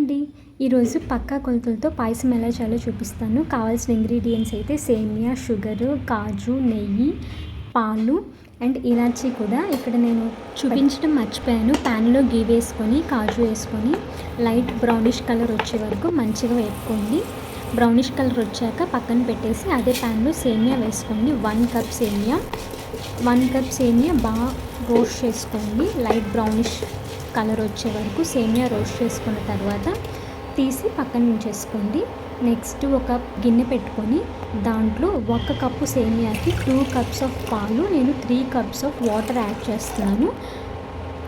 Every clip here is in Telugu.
అండి, ఈరోజు పక్కా కొలతలతో పాయసం ఎలా చేయాలో చూపిస్తాను. కావాల్సిన ఇంగ్రీడియంట్స్ అయితే సేమియా, షుగరు, కాజు, నెయ్యి, పాలు అండ్ ఇలాచీ కూడా ఇక్కడ నేను చూపించడం మర్చిపోయాను. ప్యాన్లో గీ వేసుకొని కాజు వేసుకొని లైట్ బ్రౌనిష్ కలర్ వచ్చే వరకు మంచిగా వేపుకోండి. బ్రౌనిష్ కలర్ వచ్చాక పక్కన పెట్టేసి అదే ప్యాన్లో సేమియా వేసుకోండి. 1 కప్ సేమియా బాగా రోస్ట్ చేసుకోండి. లైట్ బ్రౌనిష్ కలర్ వచ్చే వరకు సేమియా రోస్ట్ చేసుకున్న తర్వాత తీసి పక్కన ఉంచేసుకోండి. నెక్స్ట్ ఒక గిన్నె పెట్టుకొని దాంట్లో 1 కప్పు సేమియాకి 2 కప్స్ ఆఫ్ పాలు, నేను 3 కప్స్ ఆఫ్ వాటర్ యాడ్ చేస్తున్నాను.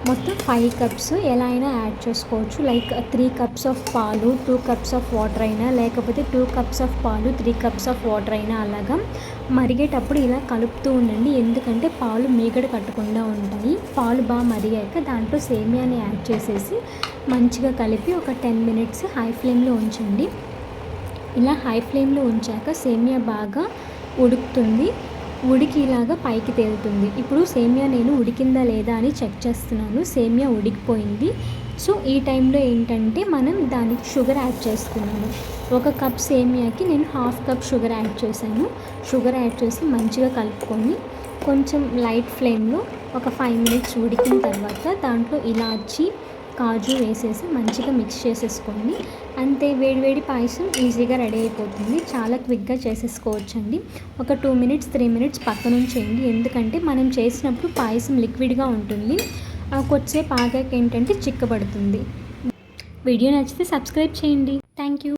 మొత్తం 5 కప్స్ ఎలా అయినా యాడ్ చేసుకోవచ్చు. లైక్ 3 కప్స్ ఆఫ్ పాలు 2 కప్స్ ఆఫ్ వాటర్ అయినా, లేకపోతే 2 కప్స్ ఆఫ్ పాలు 3 కప్స్ ఆఫ్ వాటర్ అయినా అలాగా మరిగేటప్పుడు ఇలా కలుపుతూ ఉండండి. ఎందుకంటే పాలు మీగడ కట్టకుండా ఉంటాయి. పాలు బాగా మరిగాక దాంట్లో సేమియాని యాడ్ చేసేసి మంచిగా కలిపి ఒక 10 మినిట్స్ హై ఫ్లేమ్లో ఉంచండి. ఇలా హై ఫ్లేమ్లో ఉంచాక సేమియా బాగా ఉడుకుతుంది. ఉడికి ఇలాగా పైకి తేలుతుంది. ఇప్పుడు సేమియా నేను ఉడికిందా లేదా అని చెక్ చేస్తున్నాను. సేమియా ఉడికిపోయింది. సో ఈ టైంలో ఏంటంటే మనం దానికి షుగర్ యాడ్ చేస్తున్నాను. 1 కప్ సేమియాకి నేను 1/2 కప్ షుగర్ యాడ్ చేశాను. షుగర్ యాడ్ చేసి మంచిగా కలుపుకొని కొంచెం లైట్ ఫ్లేమ్లో ఒక 5 మినిట్స్ ఉడికిన తర్వాత దాంట్లో ఇలాచి, కాజు వేసేసి మంచిగా మిక్స్ చేసేసుకోండి. అంతే, వేడివేడి పాయసం ఈజీగా రెడీ అయిపోతుంది. చాలా క్విక్గా చేసేసుకోవచ్చండి. ఒక 2 మినిట్స్ 3 మినిట్స్ పక్కన ఉంచేయండి. ఎందుకంటే మనం చేసినప్పుడు పాయసం లిక్విడ్గా ఉంటుంది. కొద్దిసేపు ఆగాక ఏంటంటే చిక్కబడుతుంది. వీడియో నచ్చితే సబ్స్క్రైబ్ చేయండి.